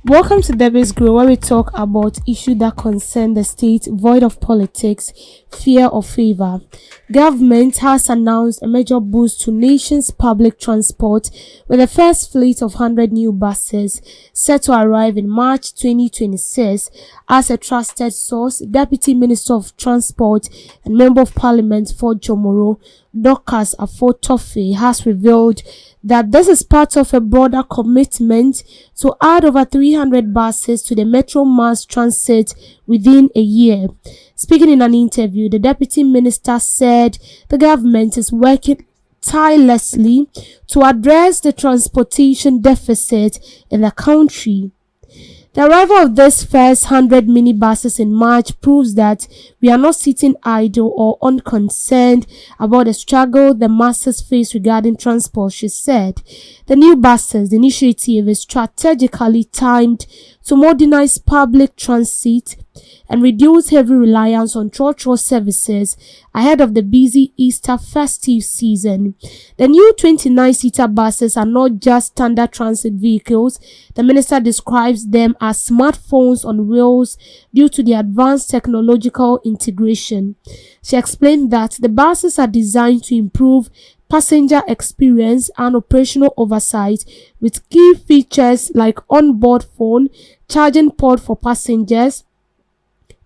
Welcome to Debbie's Grow, where we talk about issues that concern the state, void of politics, fear or favor. Government has announced a major boost to nation's public transport with the first fleet of 100 new buses set to arrive in March 2026. As a trusted source, Deputy Minister of Transport and Member of Parliament for Jomoro, Dorcas Afotoffe, has revealed that this is part of a broader commitment to add over 300 buses to the Metro Mass Transit within a year. Speaking in an interview, the Deputy Minister said the government is working tirelessly to address the transportation deficit in the country. The arrival of this first 100 minibuses in March proves that we are not sitting idle or unconcerned about the struggle the masses face regarding transport, she said. The new buses initiative is strategically timed to modernize public transit and reduce heavy reliance on trotro services ahead of the busy Easter festive season. The new 29-seater buses are not just standard transit vehicles. The minister describes them as smartphones on wheels due to the advanced technological integration. She explained that the buses are designed to improve passenger experience and operational oversight with key features like onboard phone, charging port for passengers,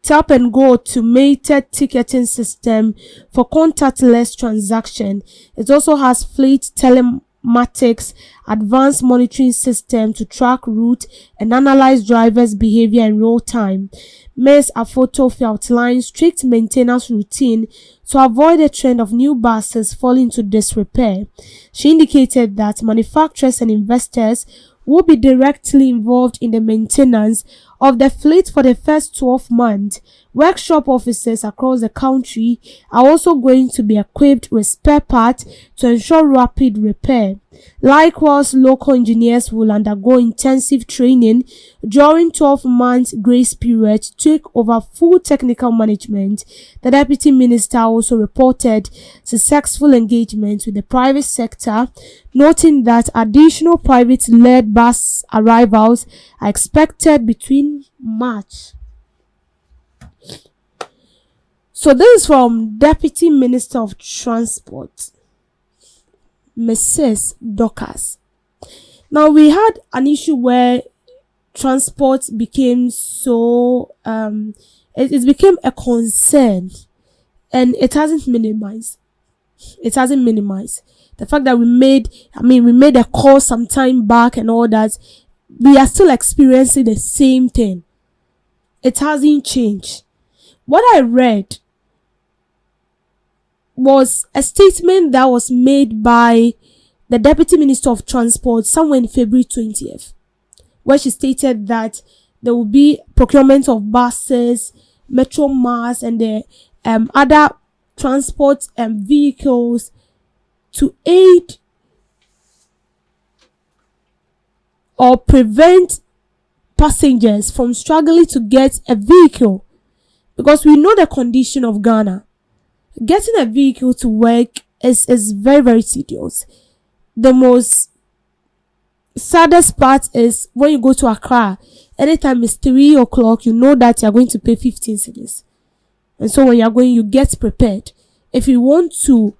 tap and go automated ticketing system for contactless transaction. It also has fleet telematics, advanced monitoring system to track route and analyze drivers' behavior in real time. Ms. Afotoffe outlined strict maintenance routine to avoid a trend of new buses falling into disrepair. She indicated that manufacturers and investors will be directly involved in the maintenance of the fleet for the first 12 months. Workshop officers across the country are also going to be equipped with spare parts to ensure rapid repair. Likewise, local engineers will undergo intensive training during 12 months grace period to take over full technical management. The Deputy Minister also reported successful engagement with the private sector, noting that additional private-led bus arrivals are expected between March. So this is from Deputy Minister of Transport, Mrs. Dorcas. Now we had an issue where transport became so it became a concern, and it hasn't minimized. It hasn't minimized. The fact that we made a call some time back and all that, we are still experiencing the same thing. It hasn't changed. What I read was a statement that was made by the Deputy Minister of Transport somewhere in February 20th, where she stated that there will be procurement of buses, Metro Mass, and the other transport vehicles to aid or prevent passengers from struggling to get a vehicle, because we know the condition of Ghana. Getting a vehicle to work is very, very tedious. The most saddest part is when you go to Accra, anytime it's 3 o'clock, you know that you're going to pay 15 cedis. And so when you're going, you get prepared. If you want to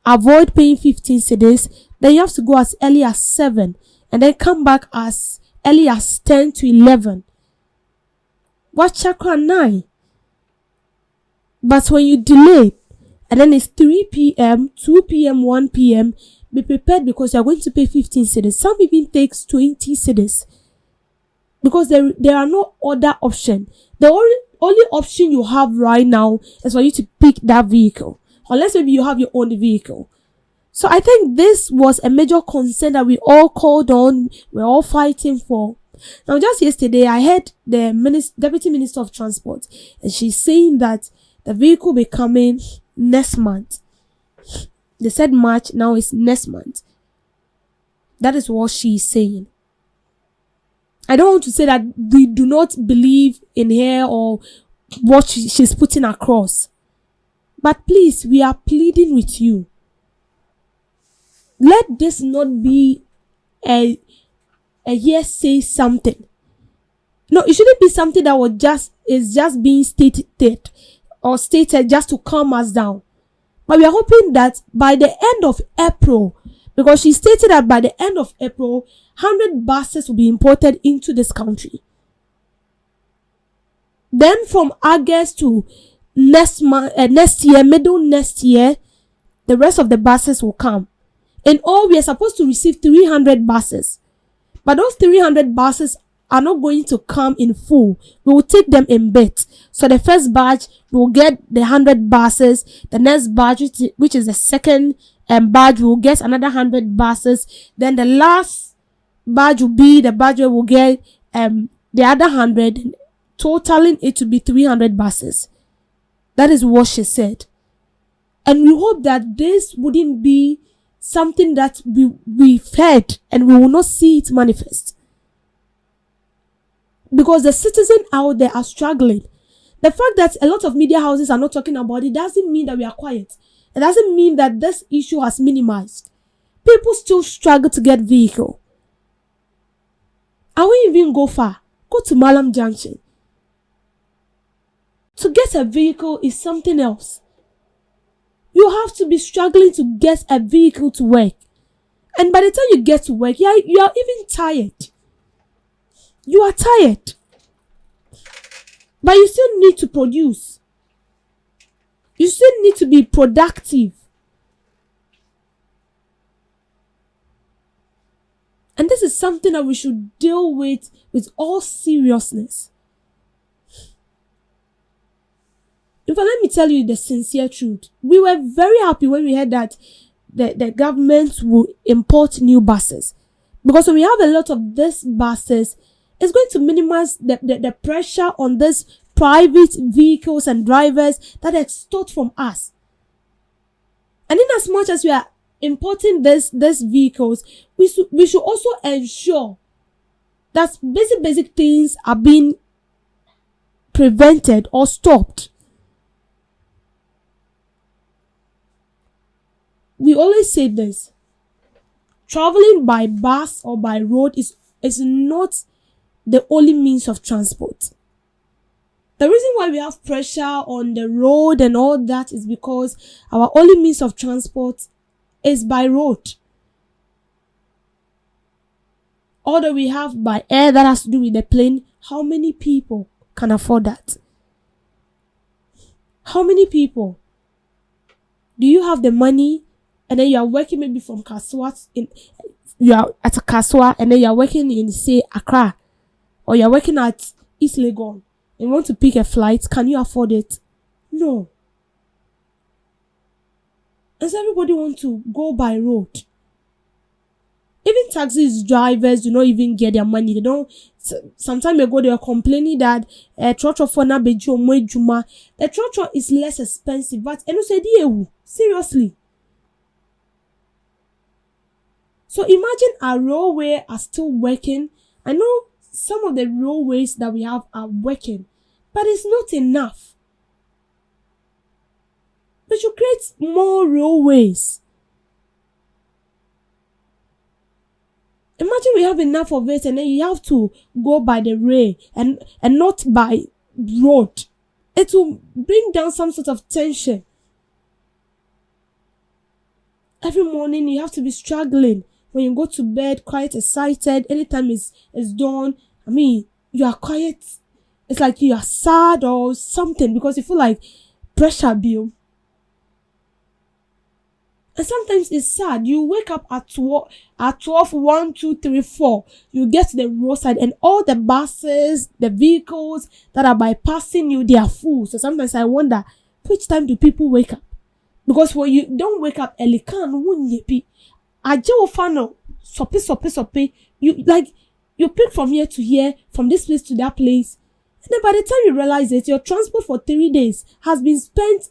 avoid paying 15 cedis, then you have to go as early as 7 and then come back as early as 10 to 11. What chakra 9? But when you delay, and then it's 3 p.m., 2 p.m., 1 p.m., be prepared because you're going to pay 15 cedis. Some even takes 20 cedis. Because there are no other option. The only option you have right now is for you to pick that vehicle. Unless maybe you have your own vehicle. So I think this was a major concern that we all called on, we're all fighting for. Now just yesterday, I heard the Deputy Minister of Transport, and she's saying that the vehicle will be coming next month. They said March, now it's next month. That is what she's saying. I don't want to say that we do not believe in her or what she's putting across. But please, we are pleading with you. Let this not be a yes say something. No, it shouldn't be something that is just being stated just to calm us down. But we are hoping that by the end of April, because she stated that by the end of April, 100 buses will be imported into this country. Then from August to next year, middle next year, the rest of the buses will come. In all, we are supposed to receive 300 buses. But those 300 buses are not going to come in full. We will take them in bits. So the first batch will get the 100 buses. The next batch, which is the second batch, will get another 100 buses. Then the last batch will be the batch where we'll get the other 100, totaling it to be 300 buses. That is what she said. And we hope that this wouldn't be something that we've heard and we will not see it manifest. Because the citizens out there are struggling. The fact that a lot of media houses are not talking about it doesn't mean that we are quiet. It doesn't mean that this issue has minimized. People still struggle to get vehicle. I won't even go far. Go to Malam Junction. To get a vehicle is something else. You have to be struggling to get a vehicle to work. And by the time you get to work, you are even tired. You are tired. But you still need to produce. You still need to be productive. And this is something that we should deal with all seriousness. In fact, let me tell you the sincere truth. We were very happy when we heard that the government will import new buses. Because when we have a lot of these buses, it's going to minimize the pressure on these private vehicles and drivers that extort from us. And in as much as we are importing these vehicles, we should also ensure that basic things are being prevented or stopped. We always say this. Traveling by bus or by road is not the only means of transport. The reason why we have pressure on the road and all that is because our only means of transport is by road. All that we have by air that has to do with the plane, how many people can afford that? How many people? Do you have the money and then you are working maybe from Kaswa, you are at a Kaswa and then you are working in, say, Accra, or you are working at East Legon and you want to pick a flight? Can you afford it? No. And so everybody wants to go by road. Even taxi drivers do not even get their money. They don't. Some time ago they were complaining that trotro for na bejo mo juma. The trotro is less expensive, but seriously. So imagine our railway are still working. I know some of the railways that we have are working, but it's not enough. We should create more railways. Imagine we have enough of it and then you have to go by the rail and not by road. It will bring down some sort of tension. Every morning you have to be struggling. When you go to bed, quite excited. Anytime it's dawn, I mean, you are quiet. It's like you are sad or something because you feel like pressure build. And sometimes it's sad. You wake up at 12, 1, 2, 3, 4. You get to the roadside and all the buses, the vehicles that are bypassing you, they are full. So sometimes I wonder, which time do people wake up? Because when you don't wake up early, you pick from here to here, from this place to that place. And then by the time you realize it, your transport for 3 days has been spent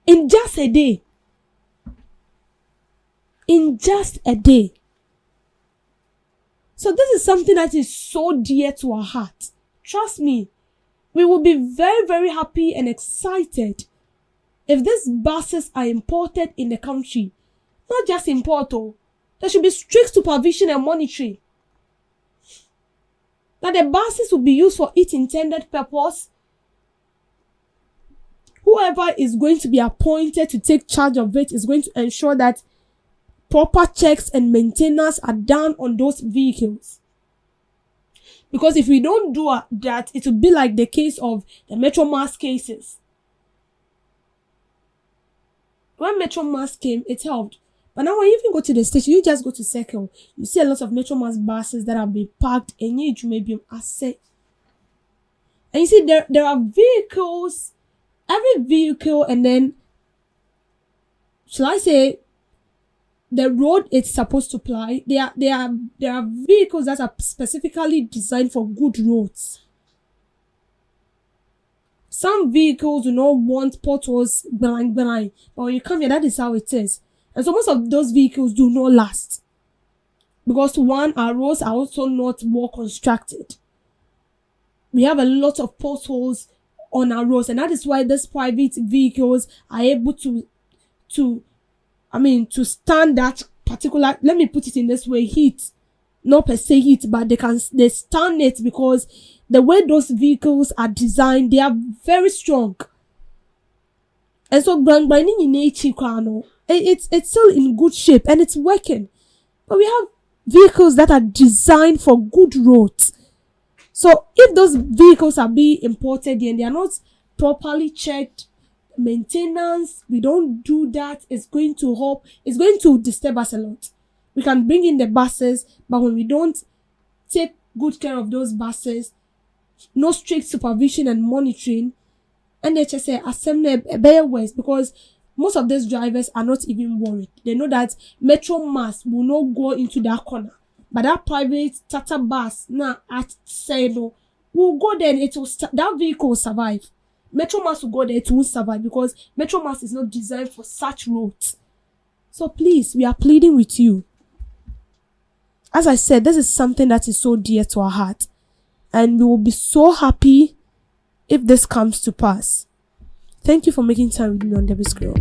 in just a day. In just a day. So this is something that is so dear to our heart. Trust me, we will be very, very happy and excited if these buses are imported in the country. Not just import, there should be strict supervision and monitoring. that the buses will be used for its intended purpose. Whoever is going to be appointed to take charge of it is going to ensure that proper checks and maintenance are done on those vehicles. Because if we don't do that, it will be like the case of the Metro Mass cases. When Metro Mass came, it helped. But now when you even go to the station, you just go to Circle, you see a lot of Metro Mass buses that have been parked and you may be asset. And you see there are vehicles, every vehicle, and then shall I say the road it's supposed to ply. There are vehicles that are specifically designed for good roads. Some vehicles do not want potholes blind, but when you come here, that is how it is. And so most of those vehicles do not last. Because one, our roads are also not well constructed. We have a lot of potholes on our roads, and that is why these private vehicles are able to stand that particular, let me put it in this way, heat. Not per se heat, but they stand it because the way those vehicles are designed, they are very strong. And so it's still in good shape and it's working. But we have vehicles that are designed for good roads. So if those vehicles are being imported and they are not properly checked, maintenance, we don't do that, it's going to disturb us a lot. We can bring in the buses, but when we don't take good care of those buses, no strict supervision and monitoring, NHS assembly a better ways, because most of these drivers are not even worried. They know that Metro Mass will not go into that corner, but that private Tata bus at Seno will go there and that vehicle will survive. Metro Mass will go there, it won't survive because Metro Mass is not designed for such roads. So please, we are pleading with you. As I said, this is something that is so dear to our heart, and we will be so happy if this comes to pass. Thank you for making time with me on Debbie's Girl.